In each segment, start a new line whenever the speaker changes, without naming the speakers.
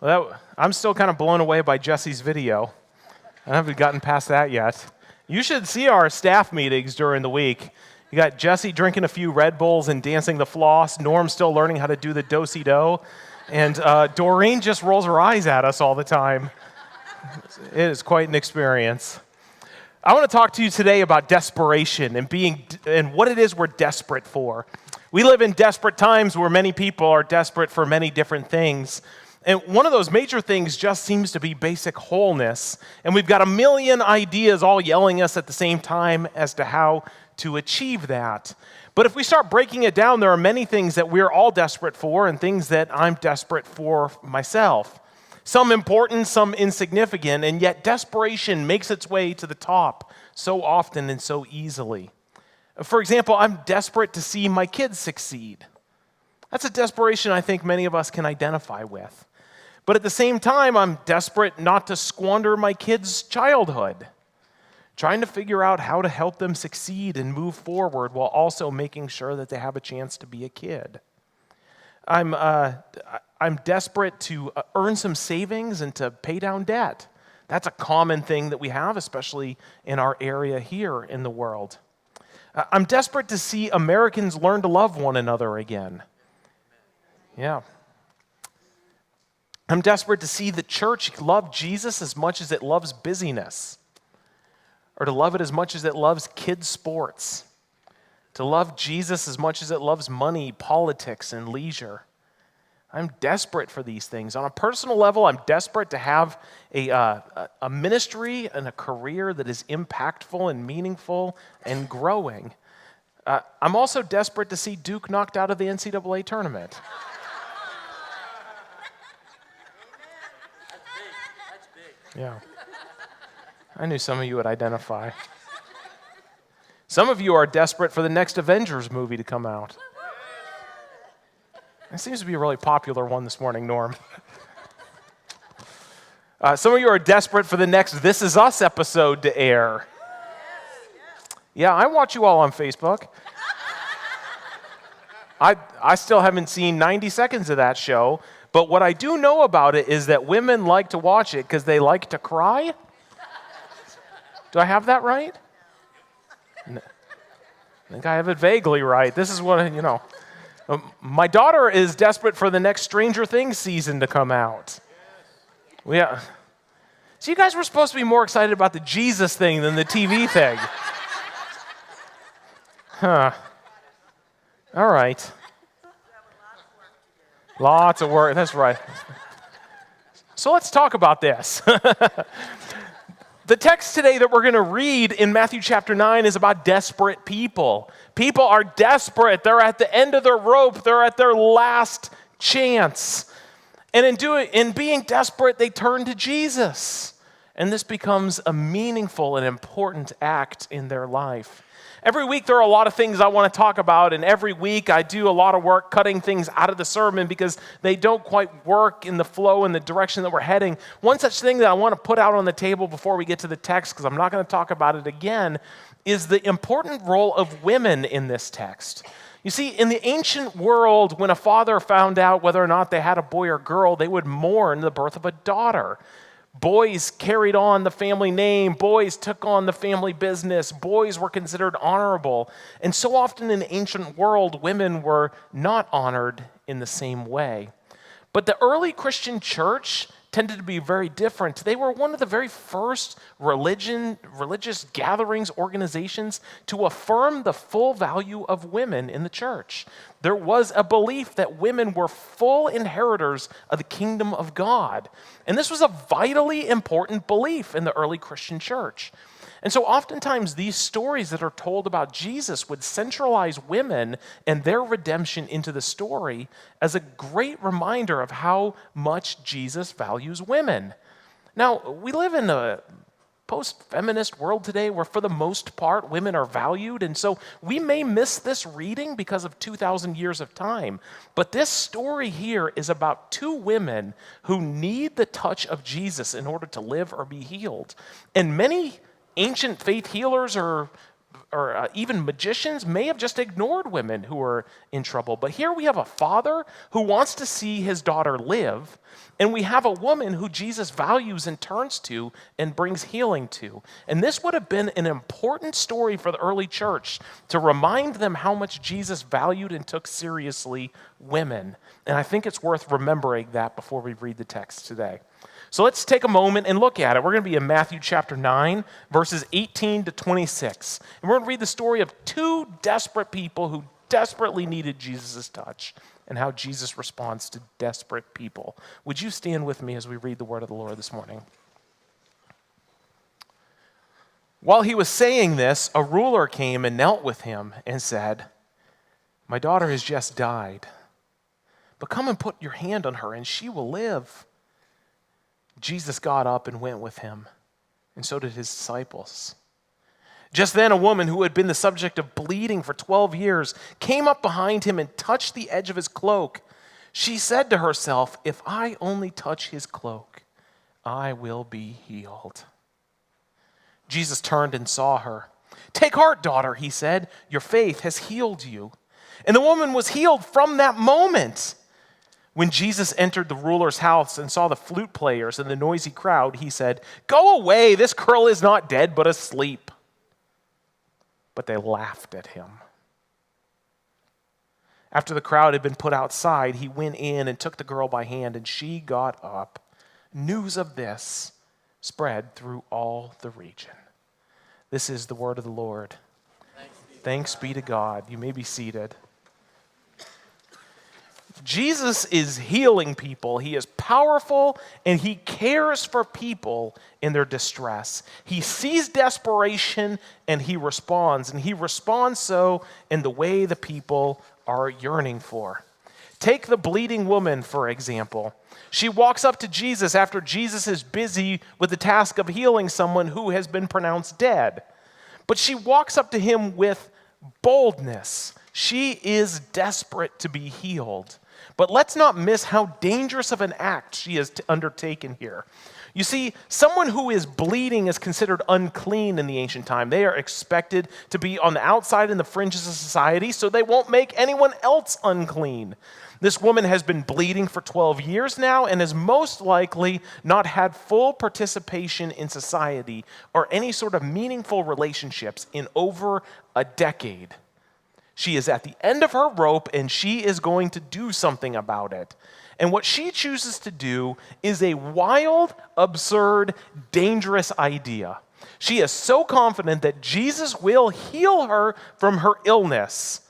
Well, I'm still kind of blown away by Jesse's video. I haven't gotten past that yet. You should see our staff meetings during the week. You got Jesse drinking a few Red Bulls and dancing the floss, Norm still learning how to do the do-si-do, and Doreen just rolls her eyes at us all the time. It is quite an experience. I want to talk to you today about desperation and what it is we're desperate for. We live in desperate times where many people are desperate for many different things. And one of those major things just seems to be basic wholeness. And we've got a million ideas all yelling us at the same time as to how to achieve that. But if we start breaking it down, there are many things that we're all desperate for and things that I'm desperate for myself. Some important, some insignificant, and yet desperation makes its way to the top so often and so easily. For example, I'm desperate to see my kids succeed. That's a desperation I think many of us can identify with. But at the same time, I'm desperate not to squander my kids' childhood, trying to figure out how to help them succeed and move forward while also making sure that they have a chance to be a kid. I'm desperate to earn some savings and to pay down debt. That's a common thing that we have, especially in our area here in the world. I'm desperate to see Americans learn to love one another again. Yeah. I'm desperate to see the church love Jesus as much as it loves busyness, or to love it as much as it loves kids' sports, to love Jesus as much as it loves money, politics, and leisure. I'm desperate for these things. On a personal level, I'm desperate to have a ministry and a career that is impactful and meaningful and growing. I'm also desperate to see Duke knocked out of the NCAA tournament. Yeah. I knew some of you would identify. Some of you are desperate for the next Avengers movie to come out. It seems to be a really popular one this morning, Norm. Some of you are desperate for the next This Is Us episode to air. Yeah, I watch you all on Facebook. I still haven't seen 90 seconds of that show, but what I do know about it is that women like to watch it because they like to cry. Do I have that right? No. I think I have it vaguely right. This is what, my daughter is desperate for the next Stranger Things season to come out. Yeah. So you guys were supposed to be more excited about the Jesus thing than the TV thing. Huh. All right. Lots of work. That's right. So let's talk about this. The text today that we're going to read in Matthew chapter 9 is about desperate people. People are desperate. They're at the end of their rope. They're at their last chance. And in being desperate, they turn to Jesus. And this becomes a meaningful and important act in their life. Every week there are a lot of things I want to talk about, and every week I do a lot of work cutting things out of the sermon because they don't quite work in the flow and the direction that we're heading. One such thing that I want to put out on the table before we get to the text, because I'm not going to talk about it again, is the important role of women in this text. You see, in the ancient world, when a father found out whether or not they had a boy or girl, they would mourn the birth of a daughter. Boys carried on the family name. Boys took on the family business. Boys were considered honorable. And so often in the ancient world, women were not honored in the same way. But the early Christian church tended to be very different. They were one of the very first religious gatherings, organizations to affirm the full value of women in the church. There was a belief that women were full inheritors of the kingdom of God. And this was a vitally important belief in the early Christian church. And so oftentimes these stories that are told about Jesus would centralize women and their redemption into the story as a great reminder of how much Jesus values women. Now, we live in a post-feminist world today where for the most part women are valued, and so we may miss this reading because of 2,000 years of time. But this story here is about two women who need the touch of Jesus in order to live or be healed. And many ancient faith healers or even magicians may have just ignored women who were in trouble. But here we have a father who wants to see his daughter live, and we have a woman who Jesus values and turns to and brings healing to. And this would have been an important story for the early church to remind them how much Jesus valued and took seriously women. And I think it's worth remembering that before we read the text today. So let's take a moment and look at it. We're going to be in Matthew chapter 9, verses 18 to 26. And we're going to read the story of two desperate people who desperately needed Jesus' touch and how Jesus responds to desperate people. Would you stand with me as we read the word of the Lord this morning? While he was saying this, a ruler came and knelt with him and said, "My daughter has just died, but come and put your hand on her and she will live." Jesus got up and went with him, and so did his disciples. Just then, a woman who had been the subject of bleeding for 12 years came up behind him and touched the edge of his cloak. She said to herself, "If I only touch his cloak, I will be healed." Jesus turned and saw her. "Take heart, daughter," he said. "Your faith has healed you." And the woman was healed from that moment. When Jesus entered the ruler's house and saw the flute players and the noisy crowd, he said, "Go away, this girl is not dead but asleep." But they laughed at him. After the crowd had been put outside, he went in and took the girl by hand, and she got up. News of this spread through all the region. This is the word of the Lord. Thanks be to God. You may be seated. Jesus is healing people. He is powerful, and he cares for people in their distress. He sees desperation, and he responds so in the way the people are yearning for. Take the bleeding woman, for example. She walks up to Jesus after Jesus is busy with the task of healing someone who has been pronounced dead. But she walks up to him with boldness. She is desperate to be healed. But let's not miss how dangerous of an act she has undertaken here. You see, someone who is bleeding is considered unclean in the ancient time. They are expected to be on the outside in the fringes of society so they won't make anyone else unclean. This woman has been bleeding for 12 years now and has most likely not had full participation in society or any sort of meaningful relationships in over a decade. She is at the end of her rope, and she is going to do something about it. And what she chooses to do is a wild, absurd, dangerous idea. She is so confident that Jesus will heal her from her illness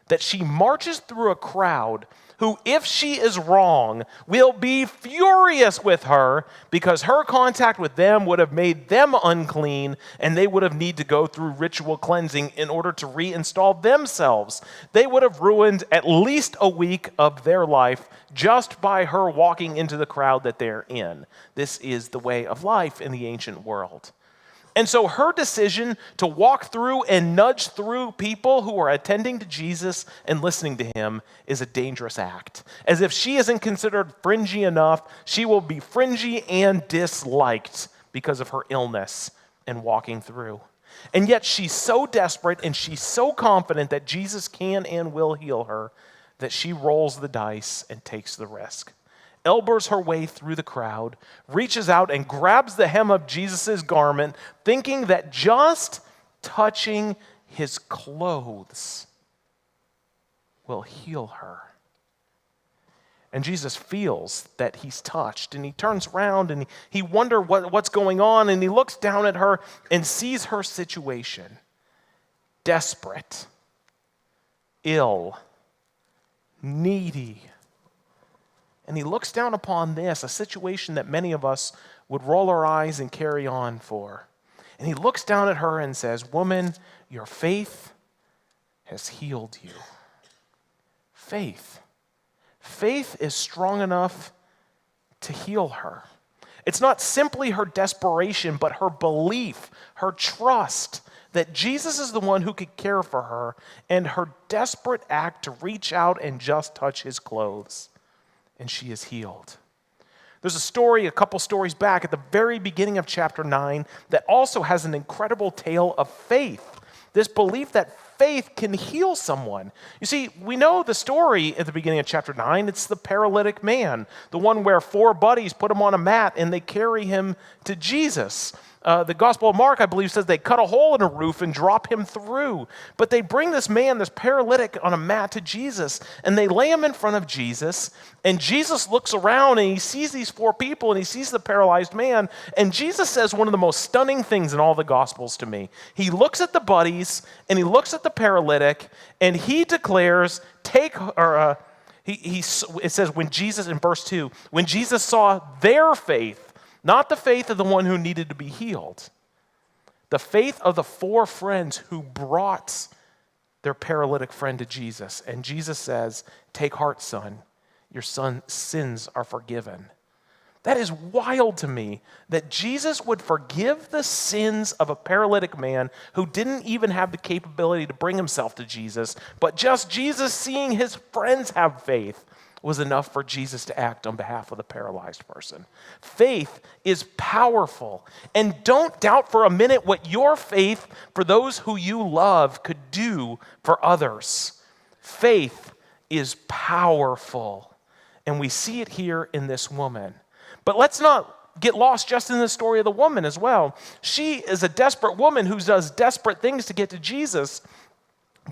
that she marches through a crowd who, if she is wrong, will be furious with her because her contact with them would have made them unclean, and they would have need to go through ritual cleansing in order to reinstall themselves. They would have ruined at least a week of their life just by her walking into the crowd that they're in. This is the way of life in the ancient world. And so her decision to walk through and nudge through people who are attending to Jesus and listening to him is a dangerous act. As if she isn't considered fringy enough, she will be fringy and disliked because of her illness and walking through. And yet she's so desperate and she's so confident that Jesus can and will heal her that she rolls the dice and takes the risk. Elbows her way through the crowd, reaches out and grabs the hem of Jesus' garment, thinking that just touching his clothes will heal her. And Jesus feels that he's touched, and he turns around and he wonders what's going on, and he looks down at her and sees her situation. Desperate, ill, needy. And he looks down upon this, a situation that many of us would roll our eyes and carry on for. And he looks down at her and says, "Woman, your faith has healed you." Faith. Faith is strong enough to heal her. It's not simply her desperation, but her belief, her trust that Jesus is the one who could care for her, and her desperate act to reach out and just touch his clothes. And she is healed. There's a story, a couple stories back at the very beginning of chapter 9 that also has an incredible tale of faith. This belief that faith can heal someone. You see, we know the story at the beginning of chapter 9. It's the paralytic man, the one where 4 buddies put him on a mat and they carry him to Jesus. The Gospel of Mark, I believe, says they cut a hole in a roof and drop him through. But they bring this man, this paralytic, on a mat to Jesus, and they lay him in front of Jesus, and Jesus looks around and he sees these 4 people and he sees the paralyzed man, and Jesus says one of the most stunning things in all the Gospels to me. He looks at the buddies and he looks at the paralytic and he declares, it says when Jesus, in verse 2, when Jesus saw their faith, not the faith of the one who needed to be healed, the faith of the 4 friends who brought their paralytic friend to Jesus. And Jesus says, "Take heart, son, your son's sins are forgiven." That is wild to me, that Jesus would forgive the sins of a paralytic man who didn't even have the capability to bring himself to Jesus, but just Jesus seeing his friends have faith was enough for Jesus to act on behalf of the paralyzed person. Faith is powerful. And don't doubt for a minute what your faith for those who you love could do for others. Faith is powerful. And we see it here in this woman. But let's not get lost just in the story of the woman as well. She is a desperate woman who does desperate things to get to Jesus,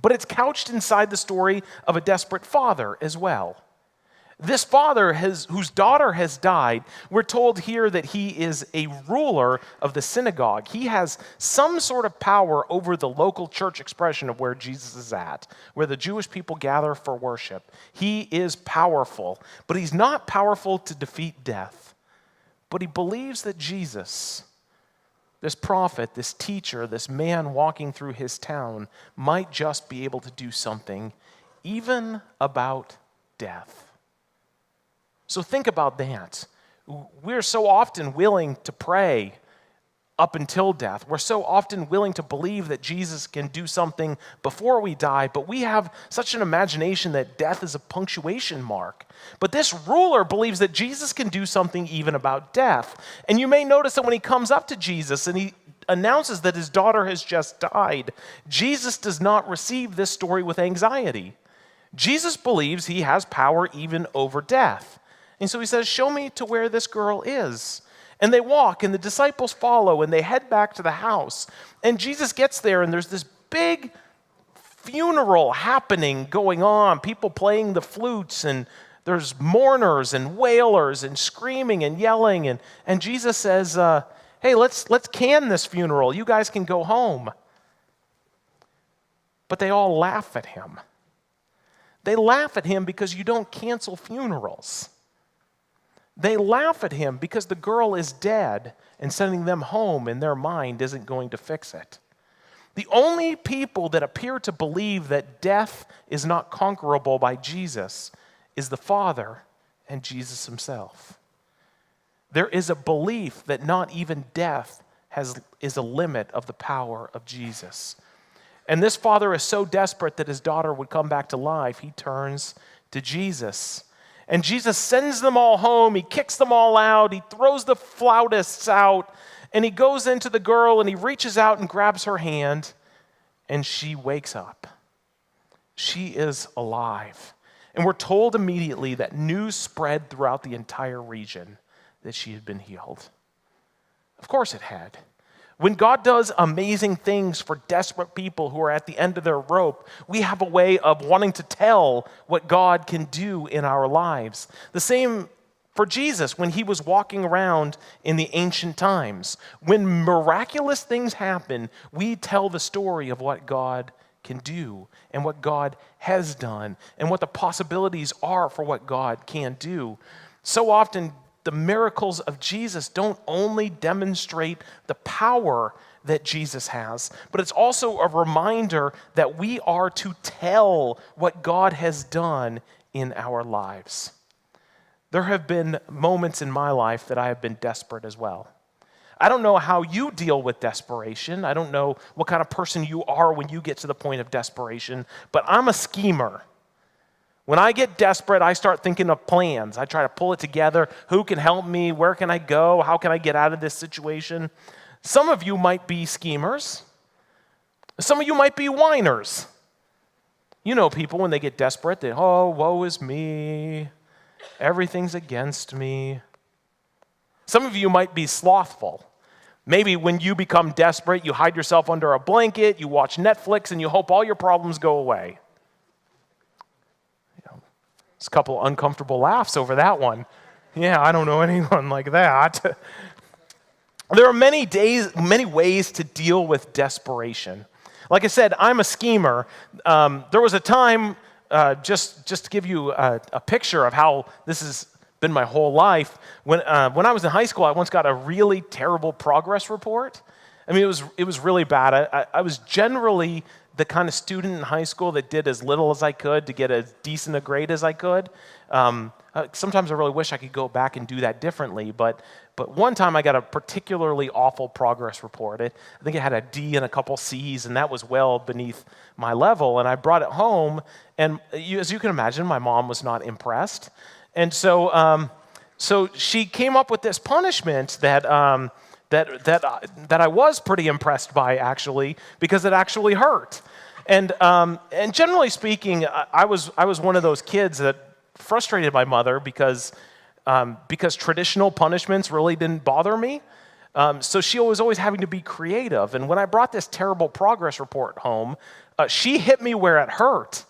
but it's couched inside the story of a desperate father as well. This father whose daughter has died, we're told here that he is a ruler of the synagogue. He has some sort of power over the local church expression of where Jesus is at, where the Jewish people gather for worship. He is powerful, but he's not powerful to defeat death. But he believes that Jesus, this prophet, this teacher, this man walking through his town, might just be able to do something, even about death. So think about that. We're so often willing to pray up until death. We're so often willing to believe that Jesus can do something before we die, but we have such an imagination that death is a punctuation mark. But this ruler believes that Jesus can do something even about death. And you may notice that when he comes up to Jesus and he announces that his daughter has just died, Jesus does not receive this story with anxiety. Jesus believes he has power even over death. And so he says, "Show me to where this girl is." And they walk, and the disciples follow, and they head back to the house. And Jesus gets there, and there's this big funeral happening, going on, people playing the flutes, and there's mourners and wailers and screaming and yelling. And Jesus says, "Hey, let's can this funeral. You guys can go home." But they all laugh at him. They laugh at him because you don't cancel funerals. They laugh at him because the girl is dead, and sending them home in their mind isn't going to fix it. The only people that appear to believe that death is not conquerable by Jesus is the Father and Jesus himself. There is a belief that not even death is a limit of the power of Jesus. And this father is so desperate that his daughter would come back to life, he turns to Jesus. And Jesus sends them all home. He kicks them all out. He throws the flautists out. And he goes into the girl and he reaches out and grabs her hand. And she wakes up. She is alive. And we're told immediately that news spread throughout the entire region that she had been healed. Of course it had. When God does amazing things for desperate people who are at the end of their rope, we have a way of wanting to tell what God can do in our lives. The same for Jesus when he was walking around in the ancient times. When miraculous things happen, we tell the story of what God can do and what God has done and what the possibilities are for what God can do. So often, the miracles of Jesus don't only demonstrate the power that Jesus has, but it's also a reminder that we are to tell what God has done in our lives. There have been moments in my life that I have been desperate as well. I don't know how you deal with desperation. I don't know what kind of person you are when you get to the point of desperation, but I'm a schemer. When I get desperate, I start thinking of plans. I try to pull it together. Who can help me? Where can I go? How can I get out of this situation? Some of you might be schemers. Some of you might be whiners. You know people when they get desperate, they, oh, woe is me. Everything's against me. Some of you might be slothful. Maybe when you become desperate, you hide yourself under a blanket, you watch Netflix, and you hope all your problems go away. There's a couple uncomfortable laughs over that one. Yeah, I don't know anyone like that. There are many ways to deal with desperation. Like I said, I'm a schemer. There was a time, just to give you a picture of how this has been my whole life, when I was in high school, I once got a really terrible progress report. I mean, it was really bad. I was generally the kind of student in high school that did as little as I could to get as decent a grade as I could. Sometimes I really wish I could go back and do that differently, but one time I got a particularly awful progress report. I think it had a D and a couple C's, and that was well beneath my level, and I brought it home, and as you can imagine, my mom was not impressed. And so she came up with this punishment that I was pretty impressed by, actually, because it actually hurt. And generally speaking, I was one of those kids that frustrated my mother because traditional punishments really didn't bother me. So she was always having to be creative. And when I brought this terrible progress report home, she hit me where it hurt.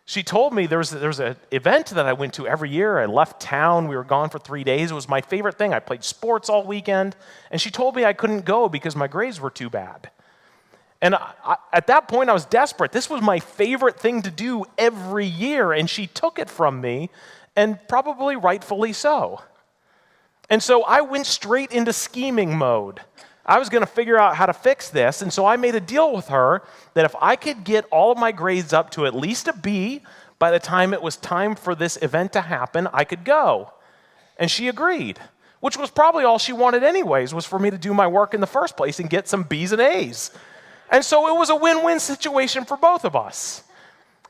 She told me there was an event that I went to every year. I left town. We were gone for 3 days. It was my favorite thing. I played sports all weekend. And she told me I couldn't go because my grades were too bad. And at that point, I was desperate. This was my favorite thing to do every year, and she took it from me, and probably rightfully so. And so I went straight into scheming mode. I was going to figure out how to fix this, and so I made a deal with her that if I could get all of my grades up to at least a B by the time it was time for this event to happen, I could go. And she agreed, which was probably all she wanted anyways, was for me to do my work in the first place and get some B's and A's. And so it was a win-win situation for both of us.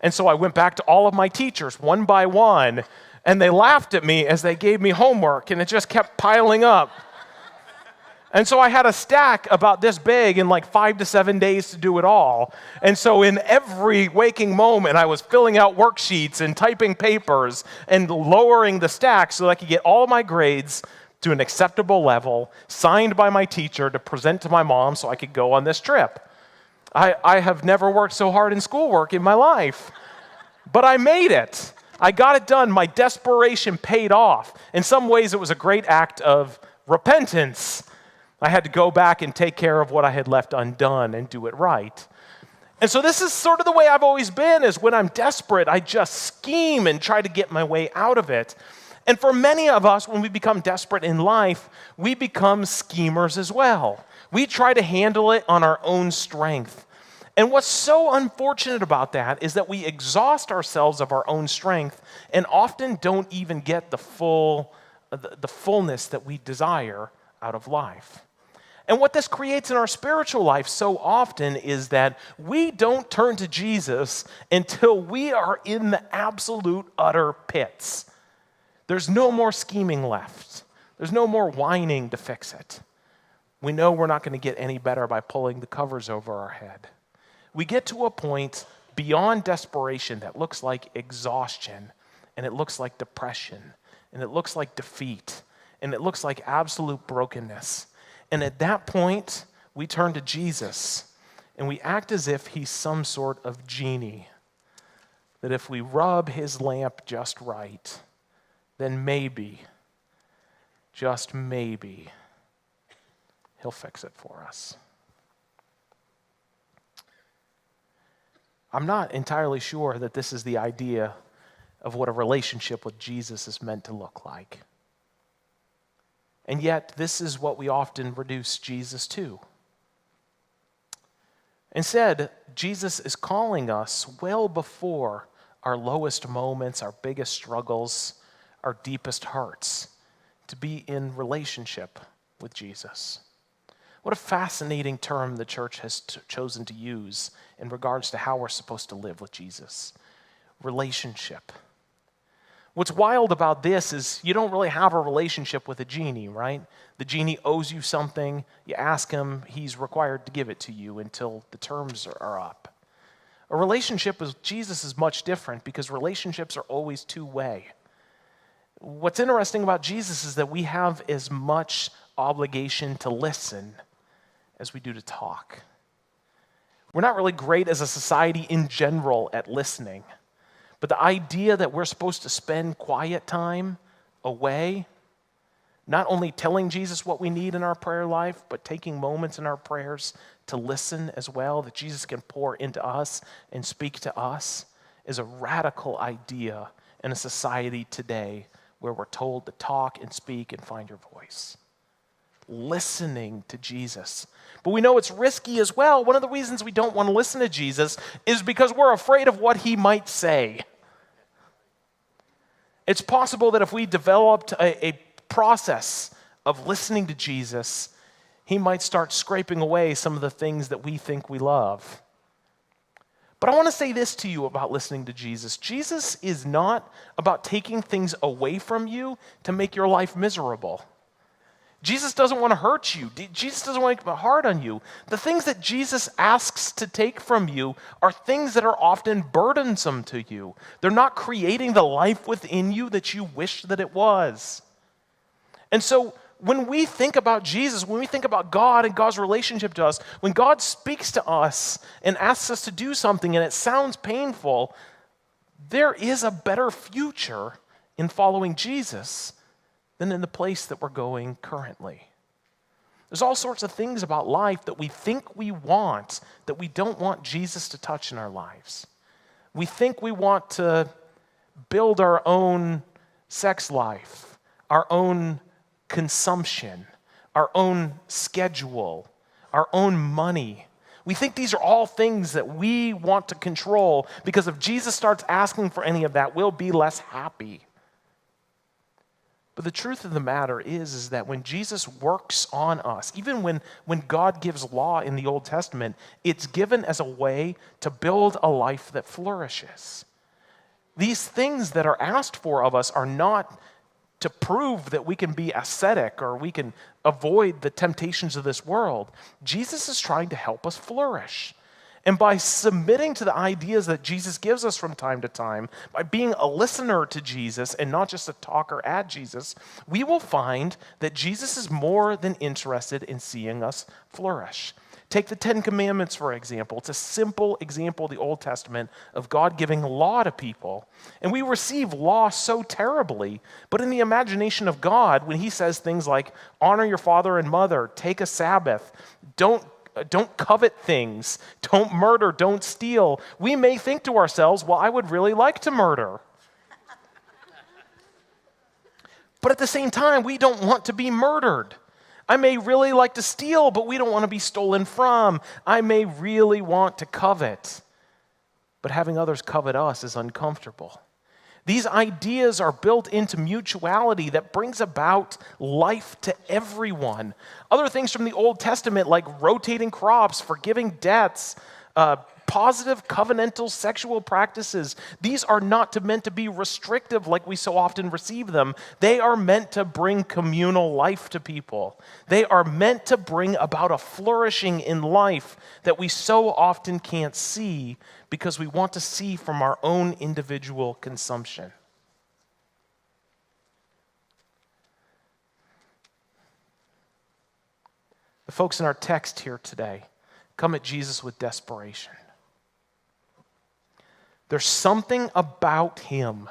And so I went back to all of my teachers one by one, and they laughed at me as they gave me homework, and it just kept piling up. And so I had a stack about this big in like 5 to 7 days to do it all. And so in every waking moment, I was filling out worksheets and typing papers and lowering the stack so that I could get all of my grades to an acceptable level, signed by my teacher to present to my mom so I could go on this trip. I have never worked so hard in schoolwork in my life, but I made it. I got it done. My desperation paid off. In some ways, it was a great act of repentance. I had to go back and take care of what I had left undone and do it right. And so this is sort of the way I've always been, is when I'm desperate, I just scheme and try to get my way out of it. And for many of us, when we become desperate in life, we become schemers as well. We try to handle it on our own strength. And what's so unfortunate about that is that we exhaust ourselves of our own strength and often don't even get the fullness that we desire out of life. And what this creates in our spiritual life so often is that we don't turn to Jesus until we are in the absolute utter pits. There's no more scheming left. There's no more whining to fix it. We know we're not going to get any better by pulling the covers over our head. We get to a point beyond desperation that looks like exhaustion, and it looks like depression, and it looks like defeat, and it looks like absolute brokenness. And at that point, we turn to Jesus, and we act as if he's some sort of genie, that if we rub his lamp just right, then maybe, just maybe, he'll fix it for us. I'm not entirely sure that this is the idea of what a relationship with Jesus is meant to look like. And yet, this is what we often reduce Jesus to. Instead, Jesus is calling us well before our lowest moments, our biggest struggles, our deepest hurts, to be in relationship with Jesus. What a fascinating term the church has chosen to use in regards to how we're supposed to live with Jesus. Relationship. What's wild about this is you don't really have a relationship with a genie, right? The genie owes you something, you ask him, he's required to give it to you until the terms are up. A relationship with Jesus is much different because relationships are always two-way. What's interesting about Jesus is that we have as much obligation to listen as we do to talk. We're not really great as a society in general at listening. But the idea that we're supposed to spend quiet time away, not only telling Jesus what we need in our prayer life, but taking moments in our prayers to listen as well, that Jesus can pour into us and speak to us, is a radical idea in a society today where we're told to talk and speak and find your voice. Listening to Jesus. But we know it's risky as well. One of the reasons we don't want to listen to Jesus is because we're afraid of what he might say. It's possible that if we developed a process of listening to Jesus, he might start scraping away some of the things that we think we love. But I want to say this to you about listening to Jesus. Jesus is not about taking things away from you to make your life miserable. Jesus doesn't want to hurt you. Jesus doesn't want to be hard on you. The things that Jesus asks to take from you are things that are often burdensome to you. They're not creating the life within you that you wish that it was. And so when we think about Jesus, when we think about God and God's relationship to us, when God speaks to us and asks us to do something and it sounds painful, there is a better future in following Jesus than in the place that we're going currently. There's all sorts of things about life that we think we want that we don't want Jesus to touch in our lives. We think we want to build our own sex life, our own consumption, our own schedule, our own money. We think these are all things that we want to control because if Jesus starts asking for any of that, we'll be less happy. But the truth of the matter is that when Jesus works on us, even when God gives law in the Old Testament, it's given as a way to build a life that flourishes. These things that are asked for of us are not to prove that we can be ascetic or we can avoid the temptations of this world. Jesus is trying to help us flourish. And by submitting to the ideas that Jesus gives us from time to time, by being a listener to Jesus and not just a talker at Jesus, we will find that Jesus is more than interested in seeing us flourish. Take the Ten Commandments, for example. It's a simple example of the Old Testament of God giving law to people. And we receive law so terribly, but in the imagination of God, when he says things like, honor your father and mother, take a Sabbath, don't covet things, don't murder, don't steal, we may think to ourselves, well, I would really like to murder. But at the same time, we don't want to be murdered. I may really like to steal, but we don't want to be stolen from. I may really want to covet, but having others covet us is uncomfortable. These ideas are built into mutuality that brings about life to everyone. Other things from the Old Testament, like rotating crops, forgiving debts, positive covenantal sexual practices, these are not meant to be restrictive like we so often receive them. They are meant to bring communal life to people. They are meant to bring about a flourishing in life that we so often can't see because we want to see from our own individual consumption. The folks in our text here today come at Jesus with desperation. There's something about him.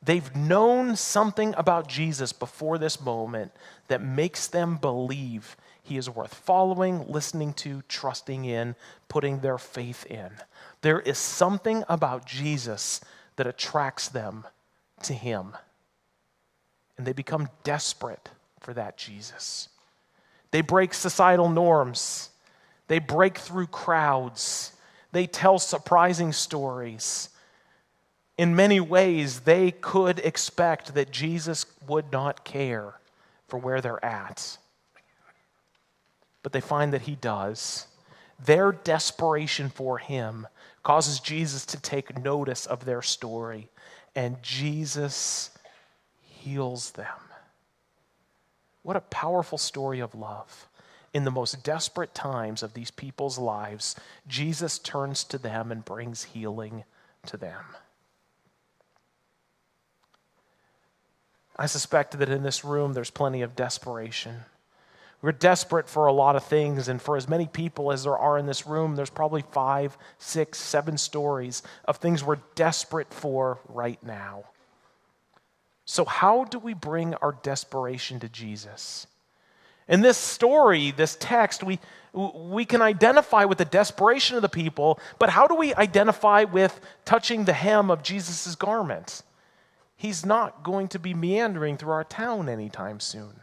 They've known something about Jesus before this moment that makes them believe he is worth following, listening to, trusting in, putting their faith in. There is something about Jesus that attracts them to him. And they become desperate for that Jesus. They break societal norms. They break through crowds. They tell surprising stories. In many ways, they could expect that Jesus would not care for where they're at. But they find that he does. Their desperation for him causes Jesus to take notice of their story and Jesus heals them. What a powerful story of love. In the most desperate times of these people's lives, Jesus turns to them and brings healing to them. I suspect that in this room there's plenty of desperation. We're desperate for a lot of things, and for as many people as there are in this room, there's probably 5, 6, 7 stories of things we're desperate for right now. So how do we bring our desperation to Jesus? In this story, this text, we can identify with the desperation of the people, but how do we identify with touching the hem of Jesus' garment? He's not going to be meandering through our town anytime soon.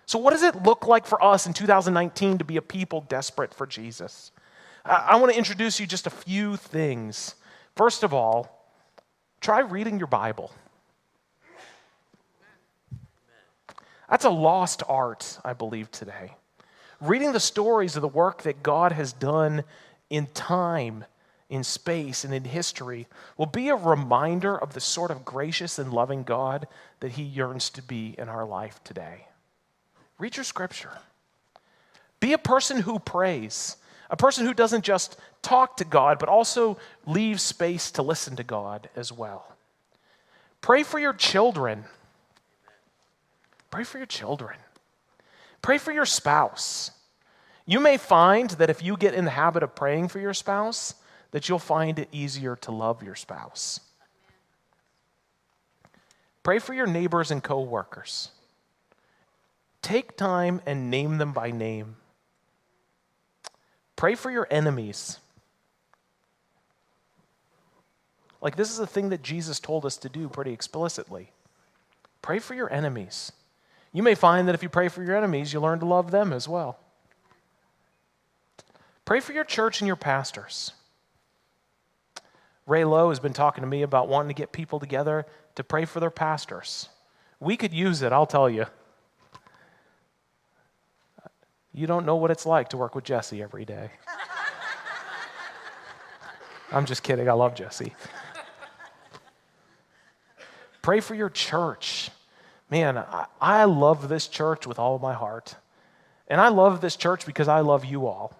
So what does it look like for us in 2019 to be a people desperate for Jesus? I want to introduce you just a few things. First of all, try reading your Bible. That's a lost art, I believe, today. Reading the stories of the work that God has done in time, in space, and in history will be a reminder of the sort of gracious and loving God that He yearns to be in our life today. Read your scripture. Be a person who prays, a person who doesn't just talk to God, but also leaves space to listen to God as well. Pray for your children. Pray for your children. Pray for your spouse. You may find that if you get in the habit of praying for your spouse, that you'll find it easier to love your spouse. Pray for your neighbors and coworkers. Take time and name them by name. Pray for your enemies. Like, this is a thing that Jesus told us to do pretty explicitly. Pray for your enemies. You may find that if you pray for your enemies, you learn to love them as well. Pray for your church and your pastors. Ray Lowe has been talking to me about wanting to get people together to pray for their pastors. We could use it, I'll tell you. You don't know what it's like to work with Jesse every day. I'm just kidding. I love Jesse. Pray for your church. Man, I love this church with all of my heart. And I love this church because I love you all.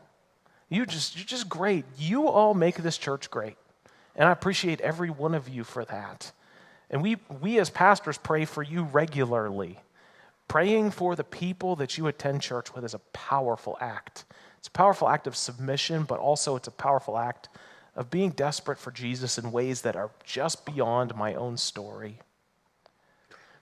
You're just great. You all make this church great. And I appreciate every one of you for that. And we as pastors pray for you regularly. Praying for the people that you attend church with is a powerful act. It's a powerful act of submission, but also it's a powerful act of being desperate for Jesus in ways that are just beyond my own story.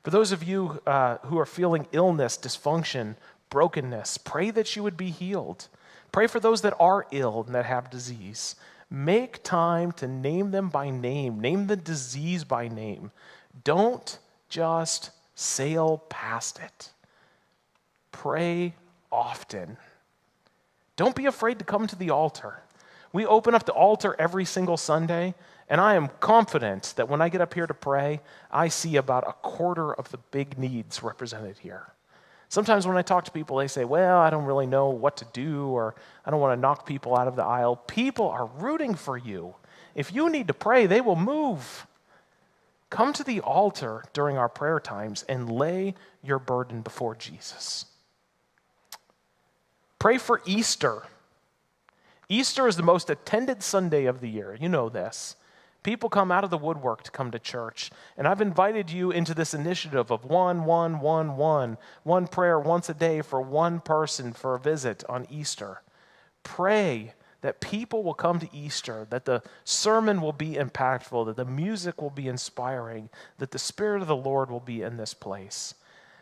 For those of you who are feeling illness, dysfunction, brokenness, pray that you would be healed. Pray for those that are ill and that have disease. Make time to name them by name. Name the disease by name. Don't just sail past it. Pray often. Don't be afraid to come to the altar. We open up the altar every single Sunday, and I am confident that when I get up here to pray, I see about a quarter of the big needs represented here. Sometimes when I talk to people, they say, well, I don't really know what to do, or I don't want to knock people out of the aisle. People are rooting for you. If you need to pray, they will move. Come to the altar during our prayer times and lay your burden before Jesus. Pray for Easter. Easter is the most attended Sunday of the year. You know this. People come out of the woodwork to come to church. And I've invited you into this initiative of one prayer once a day for one person for a visit on Easter. Pray that people will come to Easter, that the sermon will be impactful, that the music will be inspiring, that the Spirit of the Lord will be in this place.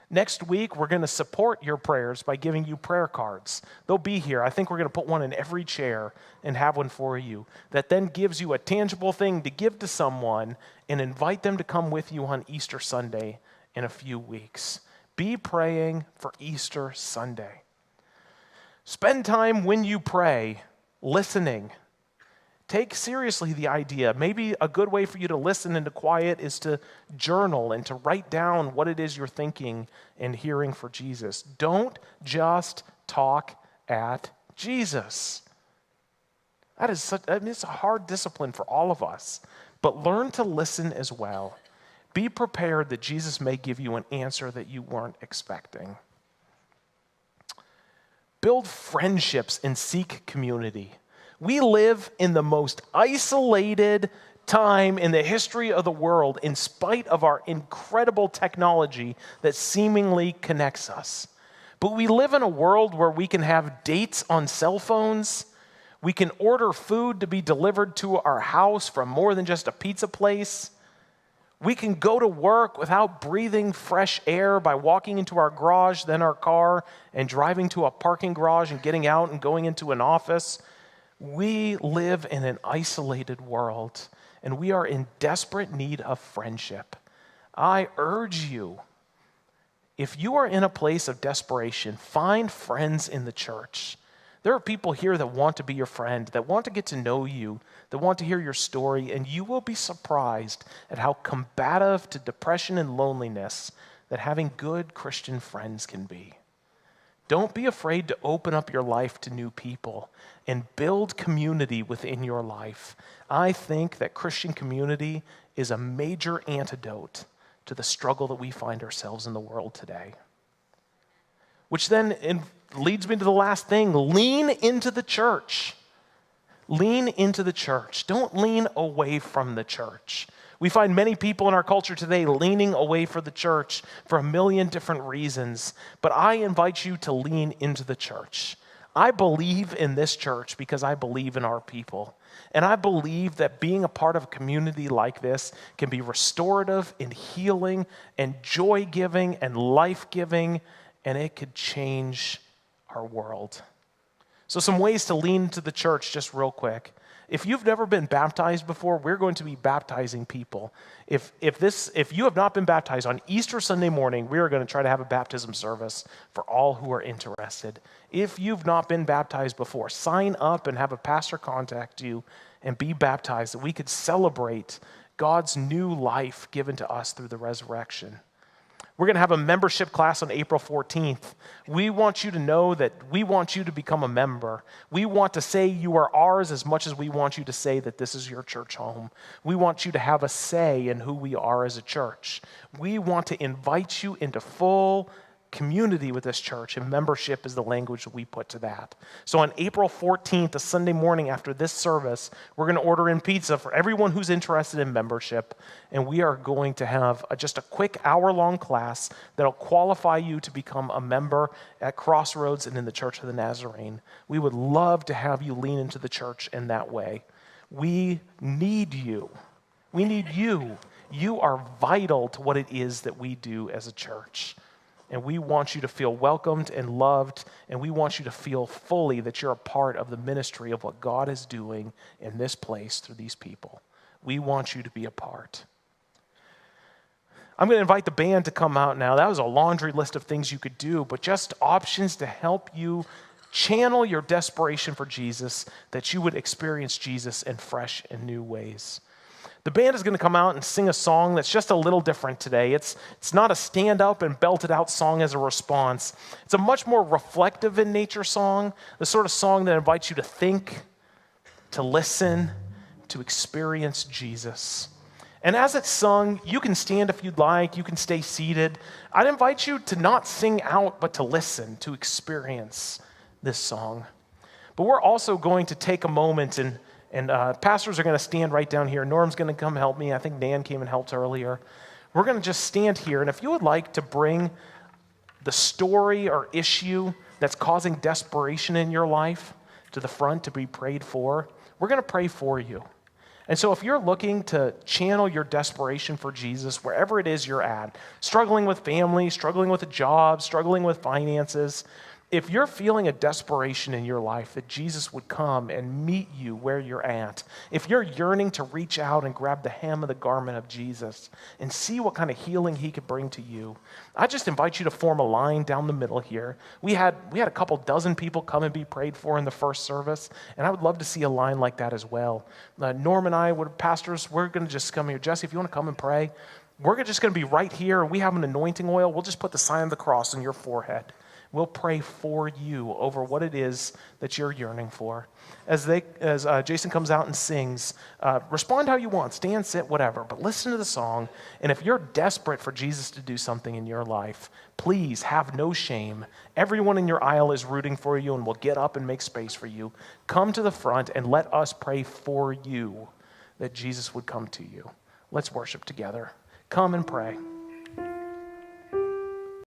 Next week, we're going to support your prayers by giving you prayer cards. They'll be here. I think we're going to put one in every chair and have one for you. That then gives you a tangible thing to give to someone and invite them to come with you on Easter Sunday in a few weeks. Be praying for Easter Sunday. Spend time when you pray listening. Take seriously the idea. Maybe a good way for you to listen into quiet is to journal and to write down what it is you're thinking and hearing for Jesus. Don't just talk at Jesus. It's a hard discipline for all of us. but learn to listen as well. Be prepared that Jesus may give you an answer that you weren't expecting. Build friendships and seek community. We live in the most isolated time in the history of the world in spite of our incredible technology that seemingly connects us. But we live in a world where we can have dates on cell phones. We can order food to be delivered to our house from more than just a pizza place. We can go to work without breathing fresh air by walking into our garage, then our car, and driving to a parking garage and getting out and going into an office. We live in an isolated world, and we are in desperate need of friendship. I urge you, if you are in a place of desperation, find friends in the church. There are people here that want to be your friend, that want to get to know you, that want to hear your story, and you will be surprised at how combative to depression and loneliness that having good Christian friends can be. Don't be afraid to open up your life to new people and build community within your life. I think that Christian community is a major antidote to the struggle that we find ourselves in the world today. Which then leads me to the last thing. Lean into the church. Lean into the church. Don't lean away from the church. We find many people in our culture today leaning away from the church for a million different reasons, but I invite you to lean into the church. I believe in this church because I believe in our people. And I believe that being a part of a community like this can be restorative and healing and joy-giving and life-giving, and it could change our world. So some ways to lean into the church, just real quick. If you've never been baptized before, we're going to be baptizing people. If you have not been baptized, on Easter Sunday morning, we are going to try to have a baptism service for all who are interested. If you've not been baptized before, sign up and have a pastor contact you and be baptized, that we could celebrate God's new life given to us through the resurrection. We're going to have a membership class on April 14th. We want you to know that we want you to become a member. We want to say you are ours as much as we want you to say that this is your church home. We want you to have a say in who we are as a church. We want to invite you into full community with this church, and membership is the language that we put to that. So on April 14th, a Sunday morning after this service, we're going to order in pizza for everyone who's interested in membership, and we are going to have just a quick hour-long class that'll qualify you to become a member at Crossroads and in the Church of the Nazarene. We would love to have you lean into the church in that way. We need you. We need you. You are vital to what it is that we do as a church. And we want you to feel welcomed and loved, and we want you to feel fully that you're a part of the ministry of what God is doing in this place through these people. We want you to be a part. I'm going to invite the band to come out now. That was a laundry list of things you could do, but just options to help you channel your desperation for Jesus, that you would experience Jesus in fresh and new ways. The band is going to come out and sing a song that's just a little different today. It's not a stand up and belted out song as a response. It's a much more reflective in nature song, the sort of song that invites you to think, to listen, to experience Jesus. And as it's sung, you can stand if you'd like, you can stay seated. I'd invite you to not sing out, but to listen, to experience this song. But we're also going to take a moment and pastors are going to stand right down here. Norm's going to come help me. I think Dan came and helped earlier. We're going to just stand here. And if you would like to bring the story or issue that's causing desperation in your life to the front to be prayed for, we're going to pray for you. And so if you're looking to channel your desperation for Jesus, wherever it is you're at, struggling with family, struggling with a job, struggling with finances, if you're feeling a desperation in your life that Jesus would come and meet you where you're at, if you're yearning to reach out and grab the hem of the garment of Jesus and see what kind of healing he could bring to you, I just invite you to form a line down the middle here. We had a couple dozen people come and be prayed for in the first service, and I would love to see a line like that as well. Norm and I, pastors, we're going to just come here. Jesse, if you want to come and pray, we're just going to be right here. We have an anointing oil. We'll just put the sign of the cross on your forehead. We'll pray for you over what it is that you're yearning for. As Jason comes out and sings, respond how you want, stand, sit, whatever, but listen to the song. And if you're desperate for Jesus to do something in your life, please have no shame. Everyone in your aisle is rooting for you and will get up and make space for you. Come to the front and let us pray for you that Jesus would come to you. Let's worship together. Come and pray.